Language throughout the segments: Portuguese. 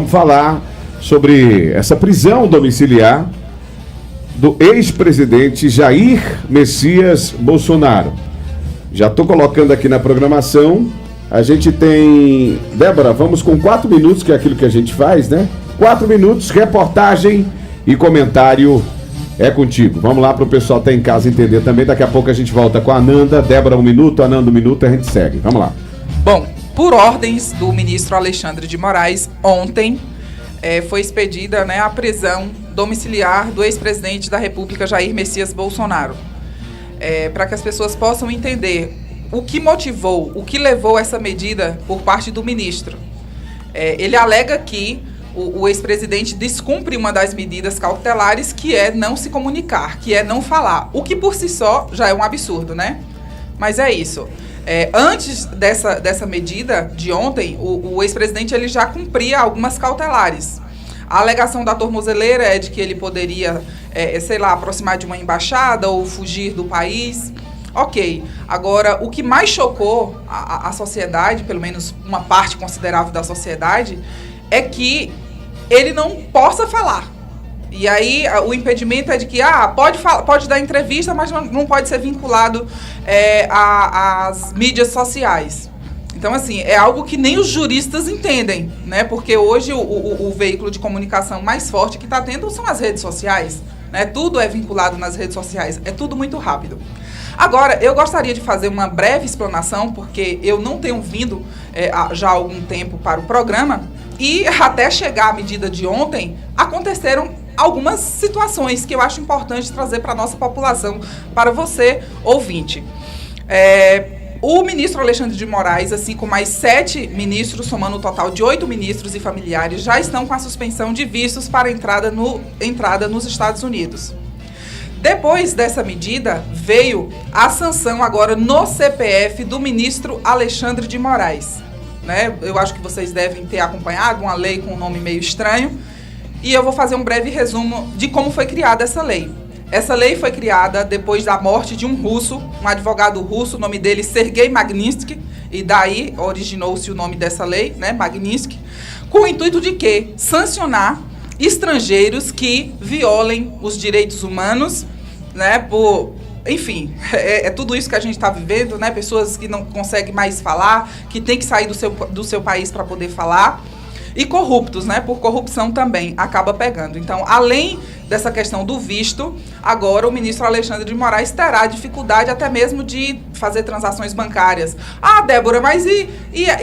vamos falar sobre essa prisão domiciliar do ex-presidente Jair Messias Bolsonaro. Já estou colocando aqui na programação. A gente tem... Débora, vamos com 4 minutos, que é aquilo que a gente faz, né? 4 minutos, reportagem e comentário é contigo. Vamos lá para o pessoal que tá em casa entender também. Daqui a pouco a gente volta com a Ananda. Débora, 1 minuto, Ananda, 1 minuto, a gente segue. Vamos lá. Bom, por ordens do ministro Alexandre de Moraes, ontem foi expedida, né, a prisão domiciliar do ex-presidente da República, Jair Messias Bolsonaro. Para que as pessoas possam entender o que motivou, o que levou essa medida por parte do ministro. Ele alega que o ex-presidente descumpre uma das medidas cautelares, que é não se comunicar, que é não falar, o que por si só já é um absurdo, né? Mas é isso. Antes dessa medida de ontem, o ex-presidente ele já cumpria algumas cautelares. A alegação da tornozeleira é de que ele poderia, aproximar de uma embaixada ou fugir do país. Ok. Agora, o que mais chocou a sociedade, pelo menos uma parte considerável da sociedade, é que ele não possa falar. E aí, o impedimento é de que pode dar entrevista, mas não pode ser vinculado às mídias sociais. Então, assim, é algo que nem os juristas entendem, né? Porque hoje o veículo de comunicação mais forte que está tendo são as redes sociais, né? Tudo é vinculado nas redes sociais, é tudo muito rápido. Agora, eu gostaria de fazer uma breve explanação, porque eu não tenho vindo já há algum tempo para o programa, e até chegar à medida de ontem, aconteceram algumas situações que eu acho importante trazer para a nossa população, para você, ouvinte. O ministro Alexandre de Moraes, assim como mais 7 ministros, somando um total de 8 ministros e familiares, já estão com a suspensão de vistos para entrada nos Estados Unidos. Depois dessa medida, veio a sanção agora no CPF do ministro Alexandre de Moraes. Né? Eu acho que vocês devem ter acompanhado uma lei com um nome meio estranho, e eu vou fazer um breve resumo de como foi criada essa lei. Essa lei foi criada depois da morte de um russo, um advogado russo, o nome dele Sergei Magnitsky, e daí originou-se o nome dessa lei, né, Magnitsky, com o intuito de quê? Sancionar estrangeiros que violem os direitos humanos, né, enfim, é tudo isso que a gente está vivendo, né? Pessoas que não conseguem mais falar, que tem que sair do seu país para poder falar. E corruptos, né? Por corrupção também acaba pegando. Então, além dessa questão do visto, agora o ministro Alexandre de Moraes terá dificuldade até mesmo de fazer transações bancárias. Débora, mas e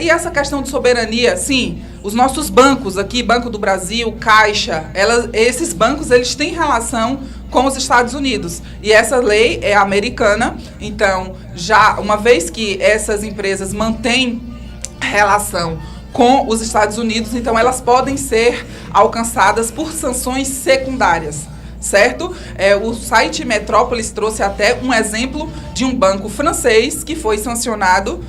essa questão de soberania? Sim, os nossos bancos aqui, Banco do Brasil, Caixa, esses bancos, eles têm relação com os Estados Unidos. E essa lei é americana, então, já uma vez que essas empresas mantêm relação com os Estados Unidos, então elas podem ser alcançadas por sanções secundárias, certo? O site Metrópolis trouxe até um exemplo de um banco francês que foi sancionado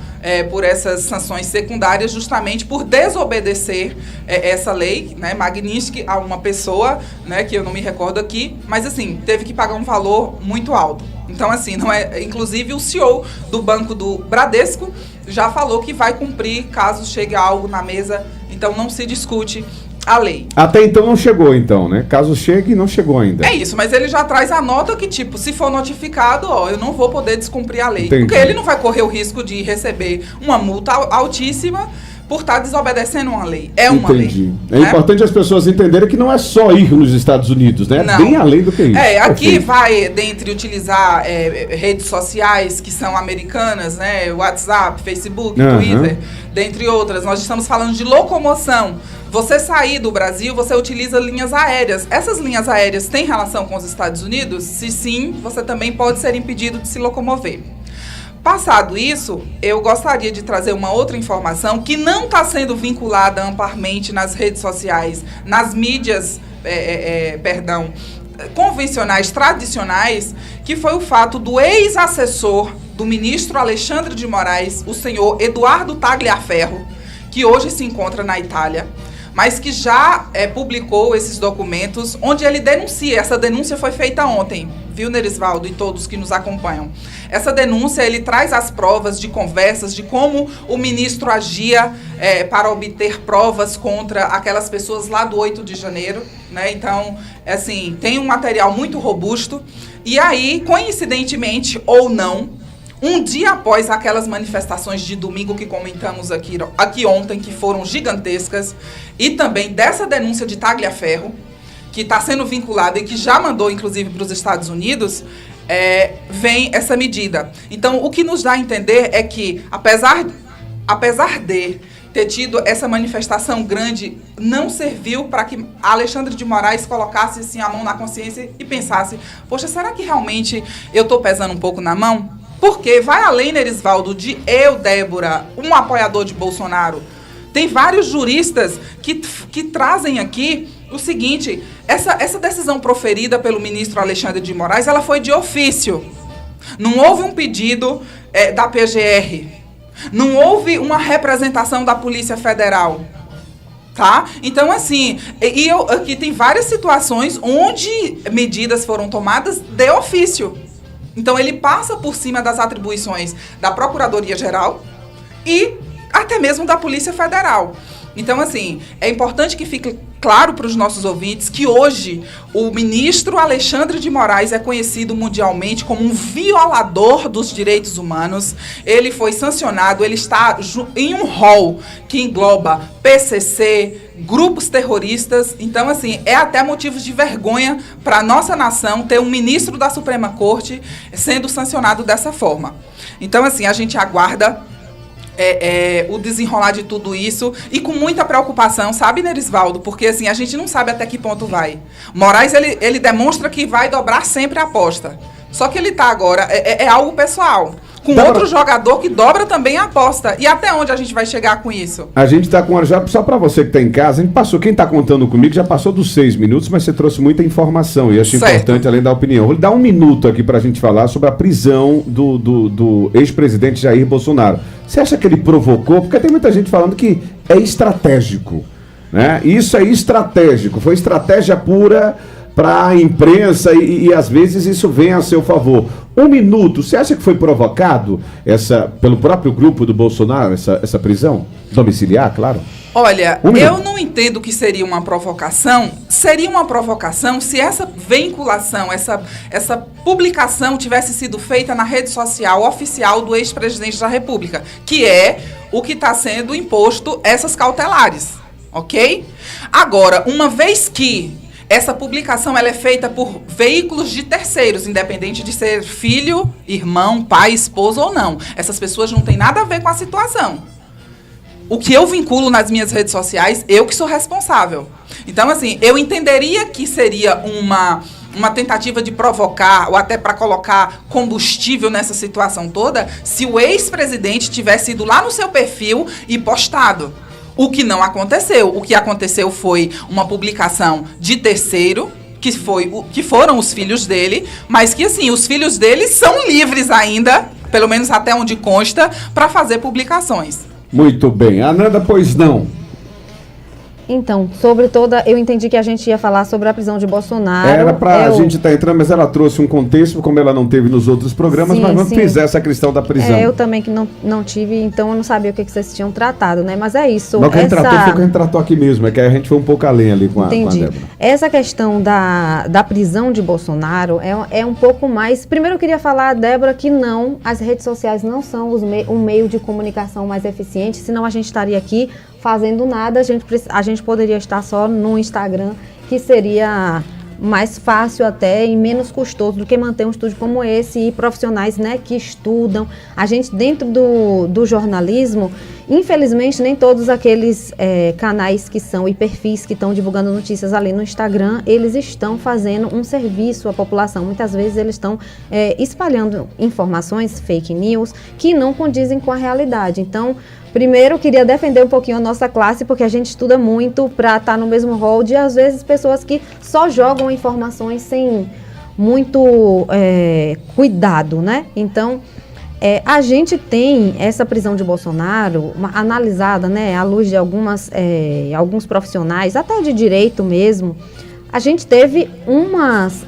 por essas sanções secundárias justamente por desobedecer essa lei, né, Magnitsky, a uma pessoa, né, que eu não me recordo aqui, mas assim, teve que pagar um valor muito alto. Então, assim, inclusive o CEO do Banco do Bradesco já falou que vai cumprir caso chegue algo na mesa, então não se discute a lei. Até então não chegou, então, né? Caso chegue, não chegou ainda. É isso, mas ele já traz a nota que, tipo, se for notificado, eu não vou poder descumprir a lei. Entendi. Porque ele não vai correr o risco de receber uma multa altíssima por estar desobedecendo uma lei. É uma Entendi. lei. É importante as pessoas entenderem que não é só ir nos Estados Unidos, né? Não. Bem além do que isso. Aqui vai, dentre utilizar redes sociais que são americanas, né? WhatsApp, Facebook, Twitter, dentre outras. Nós estamos falando de locomoção. Você sair do Brasil, você utiliza linhas aéreas. Essas linhas aéreas têm relação com os Estados Unidos? Se sim, você também pode ser impedido de se locomover. Passado isso, eu gostaria de trazer uma outra informação que não está sendo vinculada amplamente nas redes sociais, nas mídias, convencionais, tradicionais, que foi o fato do ex-assessor do ministro Alexandre de Moraes, o senhor Eduardo Tagliaferro, que hoje se encontra na Itália, mas que já publicou esses documentos, onde ele denuncia. Essa denúncia foi feita ontem, viu, Nerisvaldo, e todos que nos acompanham. Essa denúncia, ele traz as provas de conversas, de como o ministro agia para obter provas contra aquelas pessoas lá do 8 de janeiro, né? Então, assim, tem um material muito robusto. E aí, coincidentemente ou não, um dia após aquelas manifestações de domingo que comentamos aqui ontem, que foram gigantescas, e também dessa denúncia de Tagliaferro, que está sendo vinculada e que já mandou, inclusive, para os Estados Unidos, vem essa medida. Então, o que nos dá a entender é que, apesar de ter tido essa manifestação grande, não serviu para que Alexandre de Moraes colocasse assim, a mão na consciência e pensasse, poxa, será que realmente eu estou pesando um pouco na mão? Porque vai além, Nerisvaldo, de eu, Débora, um apoiador de Bolsonaro. Tem vários juristas que trazem aqui o seguinte, essa decisão proferida pelo ministro Alexandre de Moraes, ela foi de ofício. Não houve um pedido da PGR. Não houve uma representação da Polícia Federal. Tá? Então, assim, aqui tem várias situações onde medidas foram tomadas de ofício. Então, ele passa por cima das atribuições da Procuradoria-Geral e até mesmo da Polícia Federal. Então, assim, é importante que fique claro para os nossos ouvintes que hoje o ministro Alexandre de Moraes é conhecido mundialmente como um violador dos direitos humanos. Ele foi sancionado, ele está em um rol que engloba PCC, grupos terroristas. Então, assim, é até motivo de vergonha para a nossa nação ter um ministro da Suprema Corte sendo sancionado dessa forma. Então, assim, a gente aguarda o desenrolar de tudo isso e com muita preocupação, sabe, Nerisvaldo? Porque assim, a gente não sabe até que ponto vai. Moraes, ele demonstra que vai dobrar sempre a aposta. Só que ele está agora, é algo pessoal. Com outro jogador que dobra também a aposta. E até onde a gente vai chegar com isso? A gente está com já só para você que está em casa, a gente passou, quem está contando comigo já passou dos 6 minutos, mas você trouxe muita informação e acho importante, além da opinião. Vou lhe dar um minuto aqui para a gente falar sobre a prisão do ex-presidente Jair Bolsonaro. Você acha que ele provocou? Porque tem muita gente falando que é estratégico, né? Isso é estratégico, foi estratégia pura para a imprensa e às vezes isso vem a seu favor. Um minuto, você acha que foi provocado pelo próprio grupo do Bolsonaro, essa prisão domiciliar, claro? Olha, eu não entendo que seria uma provocação. Seria uma provocação se essa vinculação, essa publicação tivesse sido feita na rede social oficial do ex-presidente da República, que é o que está sendo imposto essas cautelares, ok? Agora, uma vez que essa publicação ela é feita por veículos de terceiros, independente de ser filho, irmão, pai, esposo ou não. Essas pessoas não têm nada a ver com a situação. O que eu vinculo nas minhas redes sociais, eu que sou responsável. Então, assim, eu entenderia que seria uma tentativa de provocar ou até para colocar combustível nessa situação toda, se o ex-presidente tivesse ido lá no seu perfil e postado. O que não aconteceu. O que aconteceu foi uma publicação de terceiro, que foram os filhos dele, mas que, assim, os filhos dele são livres ainda, pelo menos até onde consta, para fazer publicações. Muito bem. Ananda, pois não. Então, eu entendi que a gente ia falar sobre a prisão de Bolsonaro. Era pra a gente estar entrando, mas ela trouxe um contexto, como ela não teve nos outros programas, mas vamos fizer essa questão da prisão. Eu também que não tive, então eu não sabia o que vocês tinham tratado, né? Mas é isso. Não, quem tratou foi quem tratou aqui mesmo, é que a gente foi um pouco além ali com a Débora. Essa questão da prisão de Bolsonaro é um pouco mais... Primeiro eu queria falar, Débora, que não, as redes sociais não são o meio de comunicação mais eficiente, senão a gente estaria aqui fazendo nada, a gente poderia estar só no Instagram, que seria mais fácil até e menos custoso do que manter um estúdio como esse e profissionais, né, que estudam. A gente, dentro do jornalismo, infelizmente, nem todos aqueles canais que são e perfis que estão divulgando notícias ali no Instagram, eles estão fazendo um serviço à população. Muitas vezes eles estão espalhando informações, fake news, que não condizem com a realidade. Então, primeiro, eu queria defender um pouquinho a nossa classe, porque a gente estuda muito para estar no mesmo rol de, às vezes, pessoas que só jogam informações sem muito cuidado, né? Então, A gente tem essa prisão de Bolsonaro analisada, né, à luz de alguns profissionais, até de direito mesmo. A gente teve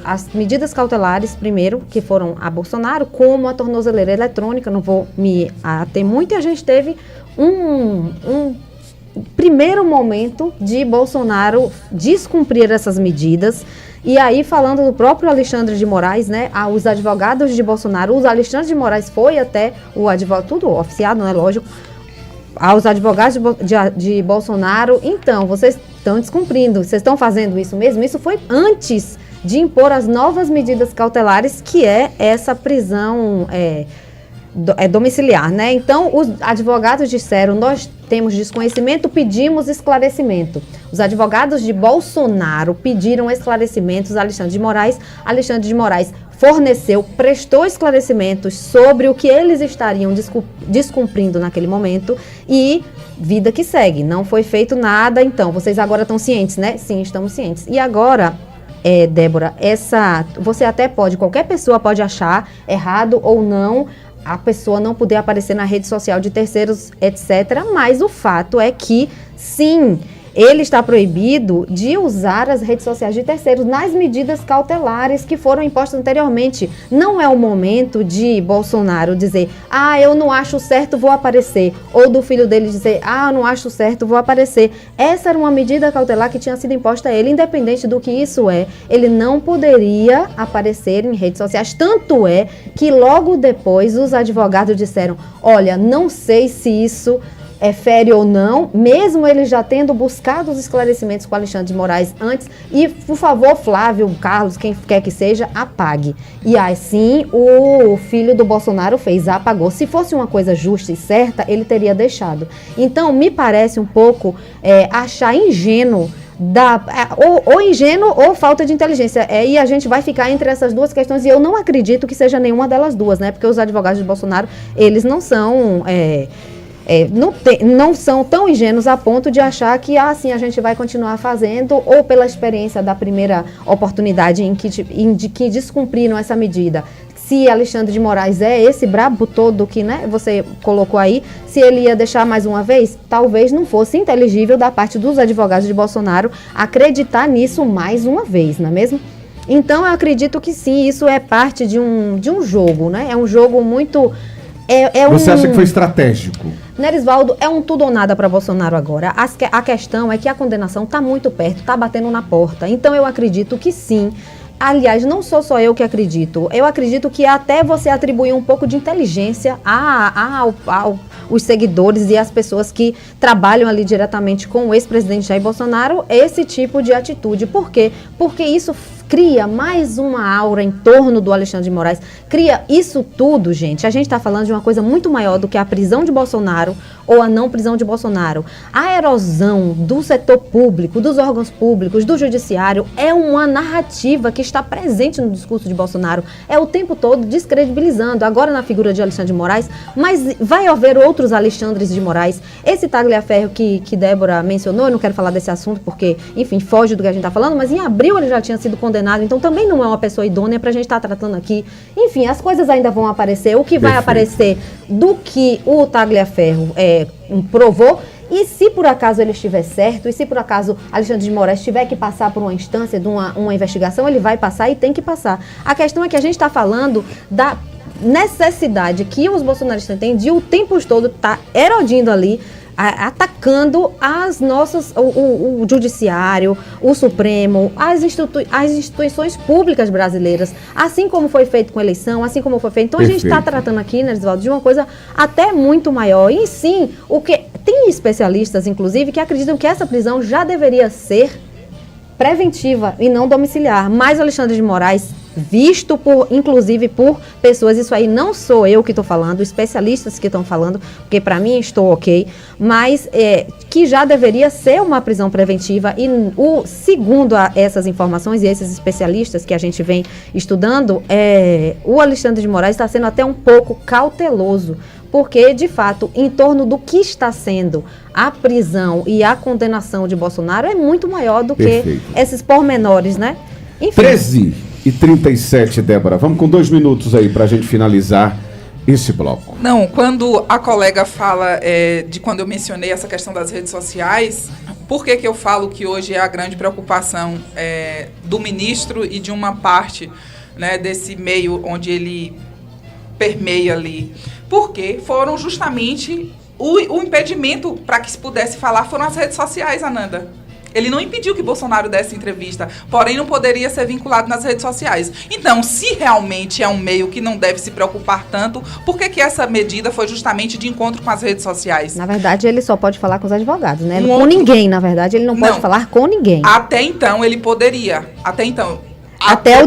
as medidas cautelares, primeiro, que foram a Bolsonaro, como a tornozeleira eletrônica, não vou me ater muito, e a gente teve um primeiro momento de Bolsonaro descumprir essas medidas. E aí, falando do próprio Alexandre de Moraes, né, os advogados de Bolsonaro, o Alexandre de Moraes foi até o advogado, tudo oficiado, né, lógico, aos advogados de Bolsonaro, então, vocês estão descumprindo, vocês estão fazendo isso mesmo? Isso foi antes de impor as novas medidas cautelares, que é essa prisão domiciliar, né? Então, os advogados disseram, nós temos desconhecimento, pedimos esclarecimento. Os advogados de Bolsonaro pediram esclarecimentos a Alexandre de Moraes forneceu, prestou esclarecimentos sobre o que eles estariam descumprindo naquele momento e vida que segue. Não foi feito nada, então, vocês agora estão cientes, né? Sim, estamos cientes. E agora, Débora, você até qualquer pessoa pode achar errado ou não, a pessoa não poder aparecer na rede social de terceiros, etc. Mas o fato é que, sim, ele está proibido de usar as redes sociais de terceiros nas medidas cautelares que foram impostas anteriormente. Não é o momento de Bolsonaro dizer, eu não acho certo, vou aparecer. Ou do filho dele dizer, eu não acho certo, vou aparecer. Essa era uma medida cautelar que tinha sido imposta a ele, independente do que isso é. Ele não poderia aparecer em redes sociais. Tanto é que logo depois os advogados disseram, olha, não sei se isso fere ou não, mesmo ele já tendo buscado os esclarecimentos com Alexandre de Moraes antes, e por favor, Flávio, Carlos, quem quer que seja, apague. E assim o filho do Bolsonaro apagou. Se fosse uma coisa justa e certa, ele teria deixado. Então, me parece um pouco achar ingênuo, ou ingênuo ou falta de inteligência. E a gente vai ficar entre essas duas questões, e eu não acredito que seja nenhuma delas duas, né? Porque os advogados de Bolsonaro, eles não são... não são tão ingênuos a ponto de achar que assim a gente vai continuar fazendo, ou pela experiência da primeira oportunidade em que descumpriram essa medida. Se Alexandre de Moraes é esse brabo todo que, né, você colocou aí, se ele ia deixar mais uma vez, talvez não fosse inteligível da parte dos advogados de Bolsonaro acreditar nisso mais uma vez, não é mesmo? Então eu acredito que sim, isso é parte de um jogo, né? É um jogo muito... Você acha que foi estratégico? Nerisvaldo, é um tudo ou nada para Bolsonaro agora. A questão é que a condenação está muito perto, está batendo na porta. Então eu acredito que sim. Aliás, não sou só eu que acredito. Eu acredito que até você atribuir um pouco de inteligência aos seguidores e às pessoas que trabalham ali diretamente com o ex-presidente Jair Bolsonaro esse tipo de atitude. Por quê? Porque isso cria mais uma aura em torno do Alexandre de Moraes, cria isso tudo, gente. A gente está falando de uma coisa muito maior do que a prisão de Bolsonaro ou a não prisão de Bolsonaro. A erosão do setor público, dos órgãos públicos, do judiciário, é uma narrativa que está presente no discurso de Bolsonaro. É o tempo todo descredibilizando, agora na figura de Alexandre de Moraes, mas vai haver outros Alexandres de Moraes. Esse Tagliaferro que Débora mencionou, eu não quero falar desse assunto porque, enfim, foge do que a gente está falando, mas em abril ele já tinha sido condenado, então também não é uma pessoa idônea para a gente estar tratando aqui. Enfim, as coisas ainda vão aparecer. O que vai aparecer do que o Tagliaferro provou, e se por acaso ele estiver certo, e se por acaso Alexandre de Moraes tiver que passar por uma instância de uma investigação, ele vai passar e tem que passar. A questão é que a gente está falando da necessidade que os bolsonaristas têm de o tempo todo estar erodindo ali, atacando as nossas, o judiciário, o Supremo, as instituições públicas brasileiras, assim como foi feito com a eleição, assim como foi feito. Então a gente está tratando aqui, né, Nerisvaldo, de uma coisa até muito maior. E sim, tem especialistas, inclusive, que acreditam que essa prisão já deveria ser preventiva e não domiciliar. Mas Alexandre de Moraes, visto inclusive por pessoas, isso aí não sou eu que estou falando, especialistas que estão falando, porque para mim estou ok, mas que já deveria ser uma prisão preventiva, e segundo essas informações e esses especialistas que a gente vem estudando, o Alexandre de Moraes está sendo até um pouco cauteloso, porque, de fato, em torno do que está sendo a prisão e a condenação de Bolsonaro é muito maior do que esses pormenores, né? Enfim. 13h37, Débora. Vamos com 2 minutos aí para a gente finalizar esse bloco. Não, quando a colega fala de quando eu mencionei essa questão das redes sociais, por que eu falo que hoje é a grande preocupação do ministro e de uma parte, né, desse meio onde ele permeia ali? Porque foram justamente o impedimento para que se pudesse falar foram as redes sociais, Ananda. Ele não impediu que Bolsonaro desse entrevista, porém não poderia ser vinculado nas redes sociais. Então, se realmente é um meio que não deve se preocupar tanto, por que essa medida foi justamente de encontro com as redes sociais? Na verdade, ele só pode falar com os advogados, né? Com ninguém, na verdade, ele não pode falar com ninguém. Até então, ele poderia. Até então. Até o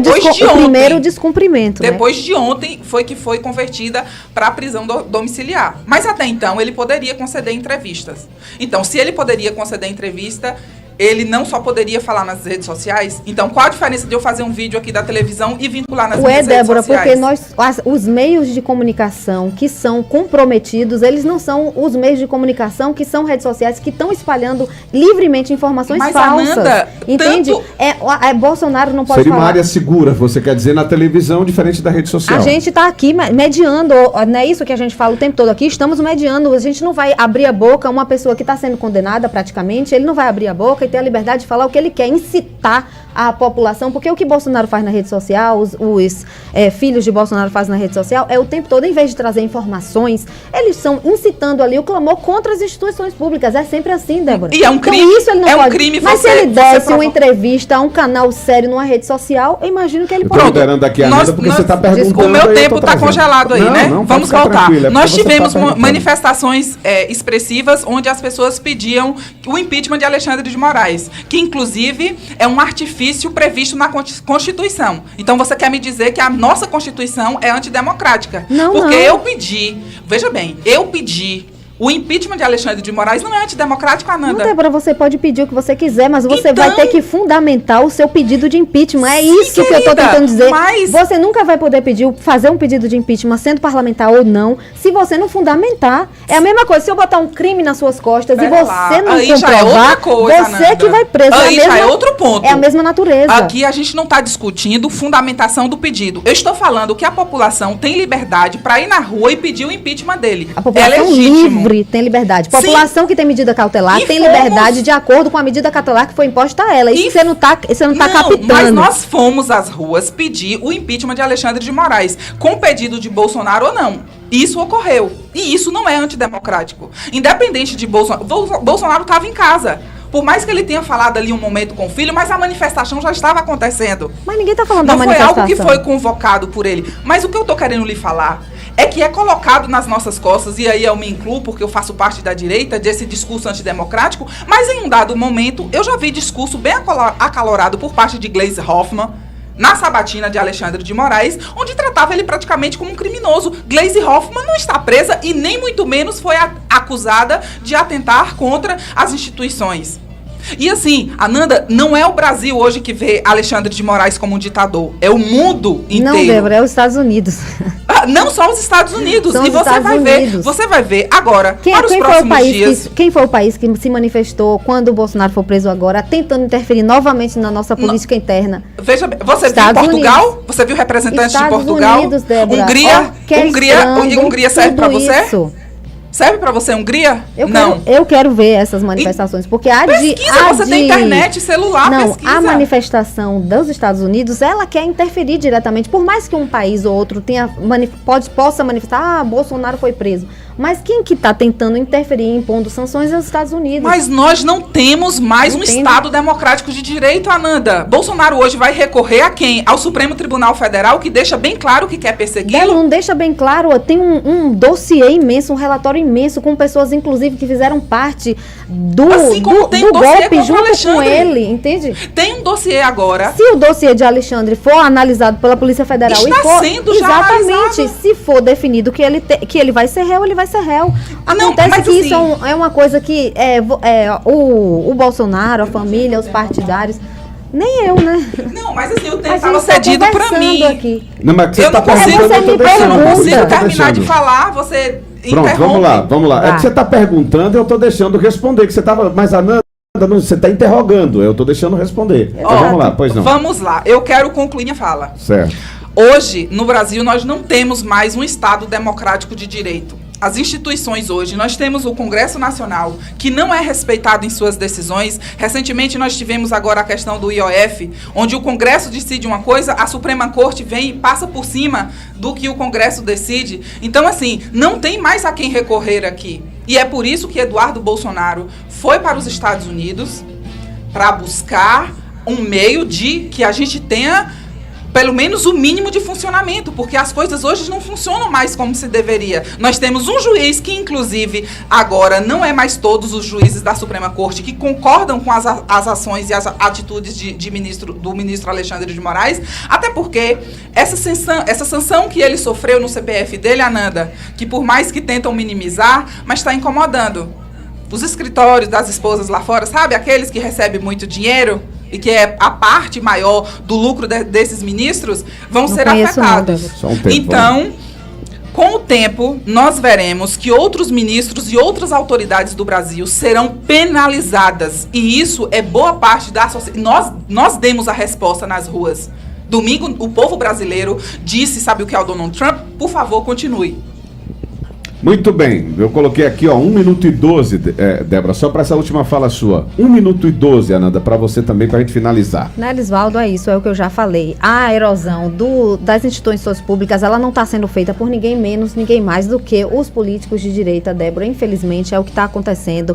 primeiro descumprimento. Depois de ontem foi que foi convertida para a prisão domiciliar. Mas até então ele poderia conceder entrevistas. Então, se ele poderia conceder entrevista, ele não só poderia falar nas redes sociais. Então, qual a diferença de eu fazer um vídeo aqui da televisão e vincular nas minhas redes Débora, sociais? porque os meios de comunicação que são comprometidos, eles não são os meios de comunicação que são redes sociais que estão espalhando livremente informações falsas. Amanda, entende? Bolsonaro não pode Seria falar. uma área segura, você quer dizer, na televisão, diferente da rede social. A gente está aqui mediando, não é isso que a gente fala o tempo todo aqui, estamos mediando, a gente não vai abrir a boca, uma pessoa que está sendo condenada praticamente, ele não vai abrir a boca ter a liberdade de falar o que ele quer, incitar a população, porque o que Bolsonaro faz na rede social, os filhos de Bolsonaro fazem na rede social, o tempo todo, em vez de trazer informações, eles estão incitando ali o clamor contra as instituições públicas. É sempre assim, Débora. E é um crime. Então, isso ele não pode. Um crime. Mas se ele desse uma entrevista a um canal sério numa rede social, eu imagino que ele pode. Eu tô liberando aqui a Nanda porque você está perguntando. O meu tempo está congelado aí, né? Vamos voltar. Nós tivemos manifestações expressivas onde as pessoas pediam o impeachment de Alexandre de Moraes, que inclusive é um artifício previsto na Constituição. Então você quer me dizer que a nossa Constituição é antidemocrática? Não, porque não. eu pedi, veja bem, o impeachment de Alexandre de Moraes não é antidemocrático, Ananda? Não, Débora, você pode pedir o que você quiser, mas você vai ter que fundamentar o seu pedido de impeachment. É isso que eu estou tentando dizer. Mas você nunca vai poder fazer um pedido de impeachment, sendo parlamentar ou não, se você não fundamentar. É a mesma coisa, se eu botar um crime nas suas costas e você não comprovar, já é outra coisa, você Ananda. Que vai preso. Aí já é outro ponto. É a mesma natureza. Aqui a gente não está discutindo fundamentação do pedido. Eu estou falando que a população tem liberdade para ir na rua e pedir o impeachment dele. A população livre tem liberdade. População que tem medida cautelar tem liberdade de acordo com a medida cautelar que foi imposta a ela. Isso você não tá captando. Mas nós fomos às ruas pedir o impeachment de Alexandre de Moraes, com pedido de Bolsonaro ou não. Isso ocorreu. E isso não é antidemocrático. Independente de Bolsonaro. Bolsonaro estava em casa. Por mais que ele tenha falado ali um momento com o filho, mas a manifestação já estava acontecendo. Mas ninguém está falando da manifestação. Não foi algo que foi convocado por ele. Mas o que eu estou querendo lhe falar é que é colocado nas nossas costas, e aí eu me incluo porque eu faço parte da direita, desse discurso antidemocrático, mas em um dado momento eu já vi discurso bem acalorado por parte de Gleisi Hoffmann, na sabatina de Alexandre de Moraes, onde tratava ele praticamente como um criminoso. Gleisi Hoffmann não está presa e nem muito menos foi acusada de atentar contra as instituições. E assim, Ananda, não é o Brasil hoje que vê Alexandre de Moraes como um ditador. É o mundo inteiro. Não, Débora, é os Estados Unidos. Não só os Estados Unidos. São e você vai ver agora, para os próximos dias. Quem foi o país que se manifestou quando o Bolsonaro for preso agora, tentando interferir novamente na nossa política interna? Veja, você viu Portugal? Unidos. Você viu representantes de Portugal? Unidos, Débora. Hungria serve para você? Serve pra você Hungria? Eu quero ver essas manifestações, porque você tem internet, celular, pesquisa. A manifestação dos Estados Unidos, ela quer interferir diretamente, por mais que um país ou outro possa manifestar, Bolsonaro foi preso. Mas quem que está tentando interferir, impondo sanções é os Estados Unidos. Mas nós não temos mais um Estado democrático de direito, Ananda. Bolsonaro hoje vai recorrer a quem? Ao Supremo Tribunal Federal, que deixa bem claro que quer persegui-lo? Não deixa bem claro. Tem um dossiê imenso, um relatório imenso, com pessoas, inclusive, que fizeram parte do golpe junto com ele, entende? Tem um dossiê agora. Se o dossiê de Alexandre for analisado pela Polícia Federal sendo já exatamente, se for definido que ele vai ser réu, ele vai ser réu. Acontece que isso é uma coisa que o Bolsonaro, a família, os partidários, nem eu, né? Não, mas assim, o tempo estava cedido para mim. Aqui. Não, mas você eu não consigo terminar de falar, você interrompe. Pronto, vamos lá. É que você está perguntando, eu estou deixando responder, que você estava, mas Ananda, você está interrogando, eu estou deixando responder. Então vamos lá, pois não. Vamos lá, eu quero concluir minha fala. Certo. Hoje, no Brasil, nós não temos mais um Estado democrático de direito. As instituições hoje, nós temos o Congresso Nacional, que não é respeitado em suas decisões. Recentemente, nós tivemos agora a questão do IOF, onde o Congresso decide uma coisa, a Suprema Corte vem e passa por cima do que o Congresso decide. Então, assim, não tem mais a quem recorrer aqui. E é por isso que Eduardo Bolsonaro foi para os Estados Unidos para buscar um meio de que a gente tenha pelo menos o mínimo de funcionamento, porque as coisas hoje não funcionam mais como se deveria. Nós temos um juiz que, inclusive, agora não é mais todos os juízes da Suprema Corte que concordam com as ações e as atitudes do ministro Alexandre de Moraes, até porque essa sanção que ele sofreu no CPF dele, Ananda, que por mais que tentam minimizar, mas está incomodando os escritórios das esposas lá fora, sabe? Aqueles que recebem muito dinheiro e que é a parte maior do lucro desses ministros, vão ser afetados. Então, com o tempo, nós veremos que outros ministros e outras autoridades do Brasil serão penalizadas. E isso é boa parte da sociedade. Nós demos a resposta nas ruas. Domingo, o povo brasileiro disse, sabe o que é o Donald Trump? Por favor, continue. Muito bem, eu coloquei aqui, 1 minuto e 12, Débora, só para essa última fala sua. 1 minuto e 12, Ananda, para você também, para a gente finalizar. Né, Elisvaldo, é isso, é o que eu já falei. A erosão das instituições públicas, ela não está sendo feita por ninguém menos, ninguém mais do que os políticos de direita, Débora. Infelizmente, é o que está acontecendo.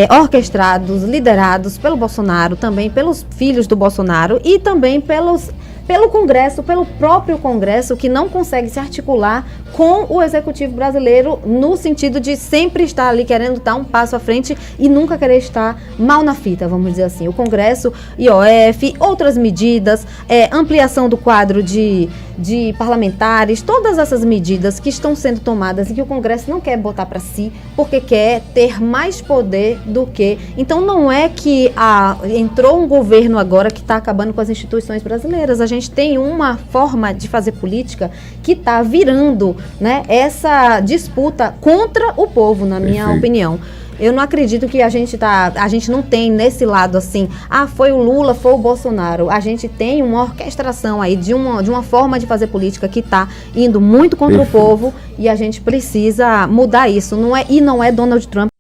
Orquestrados, liderados pelo Bolsonaro, também pelos filhos do Bolsonaro e também pelo Congresso, pelo próprio Congresso, que não consegue se articular com o Executivo brasileiro no sentido de sempre estar ali querendo dar um passo à frente e nunca querer estar mal na fita, vamos dizer assim. O Congresso, IOF, outras medidas, ampliação do quadro de parlamentares, todas essas medidas que estão sendo tomadas e que o Congresso não quer botar para si, porque quer ter mais poder do que... Então não é que entrou um governo agora que está acabando com as instituições brasileiras. A gente tem uma forma de fazer política que está virando, né, essa disputa contra o povo, na minha opinião. Eu não acredito que a gente não tem nesse lado assim, foi o Lula, foi o Bolsonaro. A gente tem uma orquestração aí de uma forma de fazer política que está indo muito contra o povo e a gente precisa mudar isso. Não é Donald Trump.